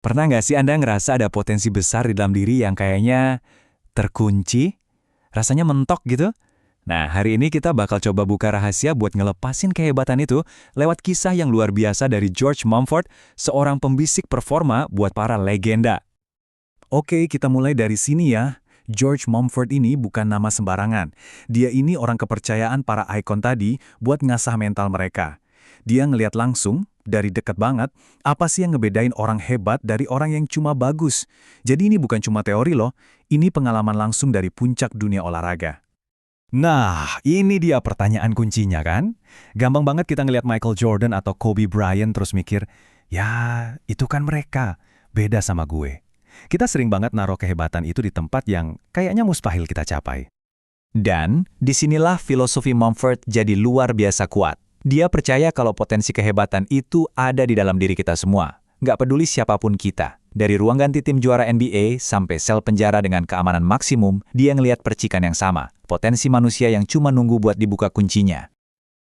Pernah nggak sih Anda ngerasa ada potensi besar di dalam diri yang kayaknya terkunci? Rasanya mentok gitu? Nah, hari ini kita bakal coba buka rahasia buat ngelepasin kehebatan itu lewat kisah yang luar biasa dari George Mumford, seorang pembisik performa buat para legenda. Oke, kita mulai dari sini ya. George Mumford ini bukan nama sembarangan. Dia ini orang kepercayaan para ikon tadi buat ngasah mental mereka. Dia ngelihat langsung, dari dekat banget, apa sih yang ngebedain orang hebat dari orang yang cuma bagus. Jadi ini bukan cuma teori loh, ini pengalaman langsung dari puncak dunia olahraga. Nah, ini dia pertanyaan kuncinya kan? Gampang banget kita ngelihat Michael Jordan atau Kobe Bryant terus mikir, ya itu kan mereka, beda sama gue. Kita sering banget naruh kehebatan itu di tempat yang kayaknya mustahil kita capai. Dan disinilah filosofi Mumford jadi luar biasa kuat. Dia percaya kalau potensi kehebatan itu ada di dalam diri kita semua. Nggak peduli siapapun kita. Dari ruang ganti tim juara NBA sampai sel penjara dengan keamanan maksimum, dia ngelihat percikan yang sama. Potensi manusia yang cuma nunggu buat dibuka kuncinya.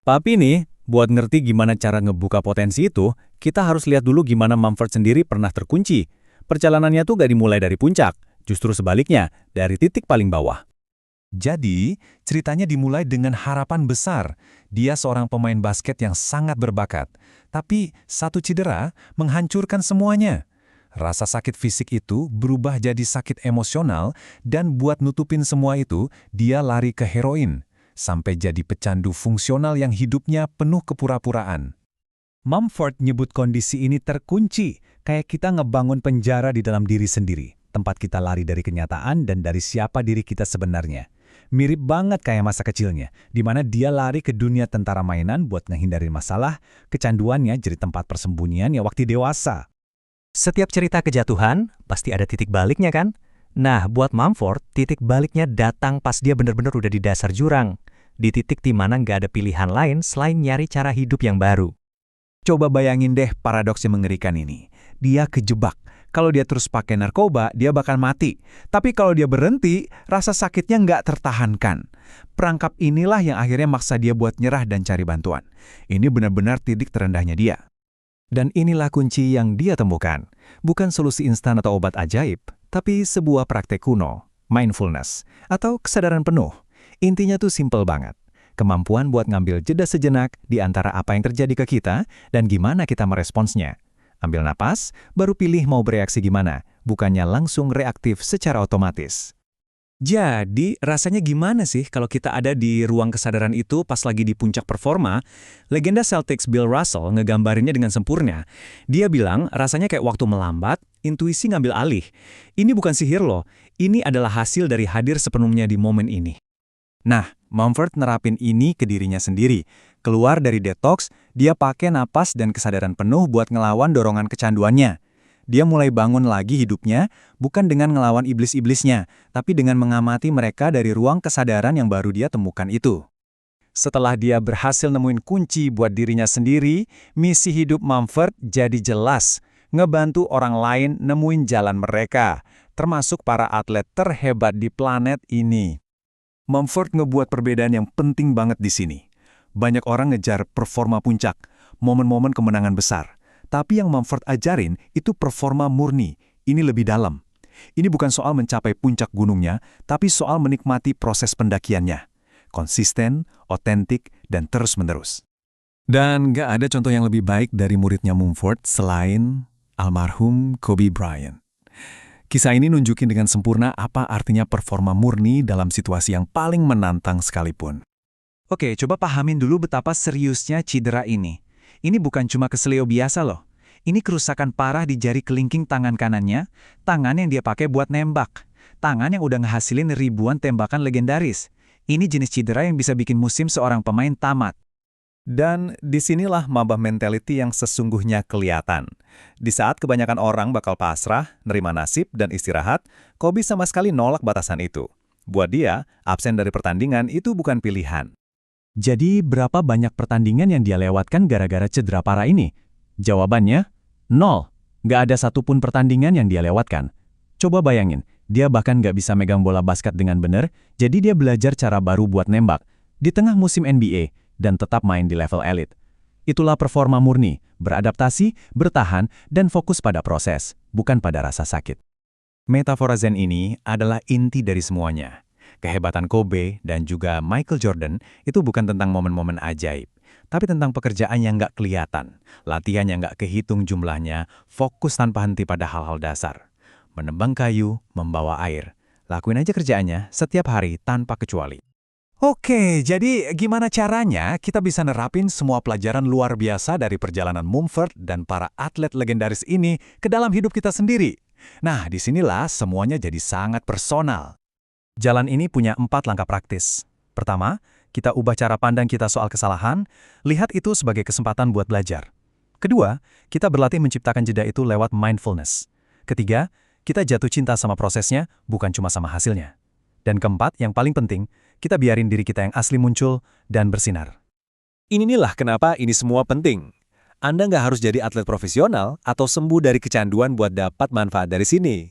Tapi nih, buat ngerti gimana cara ngebuka potensi itu, kita harus lihat dulu gimana Mumford sendiri pernah terkunci. Perjalanannya tuh gak dimulai dari puncak, justru sebaliknya, dari titik paling bawah. Jadi, ceritanya dimulai dengan harapan besar. Dia seorang pemain basket yang sangat berbakat. Tapi, satu cedera menghancurkan semuanya. Rasa sakit fisik itu berubah jadi sakit emosional, dan buat nutupin semua itu, dia lari ke heroin. Sampai jadi pecandu fungsional yang hidupnya penuh kepura-puraan. Mumford nyebut kondisi ini terkunci, kayak kita ngebangun penjara di dalam diri sendiri, tempat kita lari dari kenyataan dan dari siapa diri kita sebenarnya. Mirip banget kayak masa kecilnya, di mana dia lari ke dunia tentara mainan buat ngehindari masalah, kecanduannya jadi tempat persembunyian ya waktu dewasa. Setiap cerita kejatuhan, pasti ada titik baliknya kan? Nah, buat Mumford, titik baliknya datang pas dia bener-bener udah di dasar jurang. Di titik di mana nggak ada pilihan lain selain nyari cara hidup yang baru. Coba bayangin deh paradoks yang mengerikan ini. Dia kejebak. Kalau dia terus pakai narkoba, dia bakal mati. Tapi kalau dia berhenti, rasa sakitnya nggak tertahankan. Perangkap inilah yang akhirnya maksa dia buat nyerah dan cari bantuan. Ini benar-benar titik terendahnya dia. Dan inilah kunci yang dia temukan. Bukan solusi instan atau obat ajaib, tapi sebuah praktek kuno, mindfulness, atau kesadaran penuh. Intinya tuh simple banget. Kemampuan buat ngambil jeda sejenak di antara apa yang terjadi ke kita dan gimana kita meresponsnya. Ambil napas, baru pilih mau bereaksi gimana, bukannya langsung reaktif secara otomatis. Jadi, rasanya gimana sih kalau kita ada di ruang kesadaran itu pas lagi di puncak performa? Legenda Celtics Bill Russell ngegambarinnya dengan sempurna. Dia bilang rasanya kayak waktu melambat, intuisi ngambil alih. Ini bukan sihir loh, ini adalah hasil dari hadir sepenuhnya di momen ini. Nah, Mumford nerapin ini ke dirinya sendiri. Keluar dari detox, dia pakai napas dan kesadaran penuh buat ngelawan dorongan kecanduannya. Dia mulai bangun lagi hidupnya, bukan dengan ngelawan iblis-iblisnya, tapi dengan mengamati mereka dari ruang kesadaran yang baru dia temukan itu. Setelah dia berhasil nemuin kunci buat dirinya sendiri, misi hidup Mumford jadi jelas. Ngebantu orang lain nemuin jalan mereka, termasuk para atlet terhebat di planet ini. Mumford ngebuat perbedaan yang penting banget di sini. Banyak orang ngejar performa puncak, momen-momen kemenangan besar. Tapi yang Mumford ajarin itu performa murni, ini lebih dalam. Ini bukan soal mencapai puncak gunungnya, tapi soal menikmati proses pendakiannya. Konsisten, otentik, dan terus-menerus. Dan nggak ada contoh yang lebih baik dari muridnya Mumford selain almarhum Kobe Bryant. Kisah ini nunjukin dengan sempurna apa artinya performa murni dalam situasi yang paling menantang sekalipun. Oke, coba pahamin dulu betapa seriusnya cedera ini. Ini bukan cuma keselio biasa loh. Ini kerusakan parah di jari kelingking tangan kanannya, tangan yang dia pakai buat nembak, tangan yang udah ngehasilin ribuan tembakan legendaris. Ini jenis cedera yang bisa bikin musim seorang pemain tamat. Dan disinilah mabah mentality yang sesungguhnya kelihatan. Di saat kebanyakan orang bakal pasrah, nerima nasib, dan istirahat, Kobe sama sekali nolak batasan itu. Buat dia, absen dari pertandingan itu bukan pilihan. Jadi berapa banyak pertandingan yang dia lewatkan gara-gara cedera parah ini? Jawabannya, 0. Nggak ada satupun pertandingan yang dia lewatkan. Coba bayangin, dia bahkan nggak bisa megang bola basket dengan benar, jadi dia belajar cara baru buat nembak. Di tengah musim NBA, dan tetap main di level elit. Itulah performa murni, beradaptasi, bertahan, dan fokus pada proses, bukan pada rasa sakit. Metafora Zen ini adalah inti dari semuanya. Kehebatan Kobe dan juga Michael Jordan itu bukan tentang momen-momen ajaib, tapi tentang pekerjaan yang nggak kelihatan, latihan yang nggak kehitung jumlahnya, fokus tanpa henti pada hal-hal dasar. Menebang kayu, membawa air. Lakuin aja kerjaannya setiap hari tanpa kecuali. Oke, jadi gimana caranya kita bisa nerapin semua pelajaran luar biasa dari perjalanan Mumford dan para atlet legendaris ini ke dalam hidup kita sendiri? Nah, disinilah semuanya jadi sangat personal. Jalan ini punya 4 langkah praktis. Pertama, kita ubah cara pandang kita soal kesalahan, lihat itu sebagai kesempatan buat belajar. Kedua, kita berlatih menciptakan jeda itu lewat mindfulness. Ketiga, kita jatuh cinta sama prosesnya, bukan cuma sama hasilnya. Dan keempat, yang paling penting, kita biarin diri kita yang asli muncul dan bersinar. Inilah kenapa ini semua penting. Anda nggak harus jadi atlet profesional atau sembuh dari kecanduan buat dapat manfaat dari sini.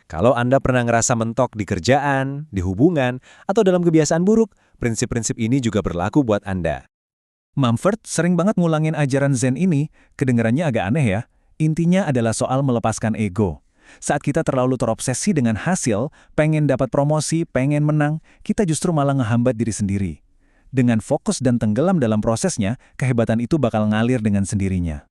Kalau Anda pernah ngerasa mentok di kerjaan, di hubungan, atau dalam kebiasaan buruk, prinsip-prinsip ini juga berlaku buat Anda. Mumford sering banget ngulangin ajaran Zen ini, kedengarannya agak aneh ya. Intinya adalah soal melepaskan ego. Saat kita terlalu terobsesi dengan hasil, pengen dapat promosi, pengen menang, kita justru malah ngehambat diri sendiri. Dengan fokus dan tenggelam dalam prosesnya, kehebatan itu bakal ngalir dengan sendirinya.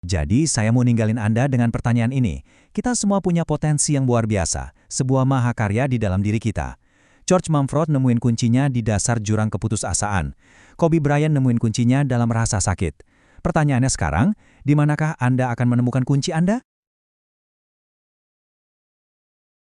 Jadi, saya mau ninggalin Anda dengan pertanyaan ini. Kita semua punya potensi yang luar biasa, sebuah mahakarya di dalam diri kita. George Mumford nemuin kuncinya di dasar jurang keputusasaan. Kobe Bryant nemuin kuncinya dalam rasa sakit. Pertanyaannya sekarang, di manakah Anda akan menemukan kunci Anda?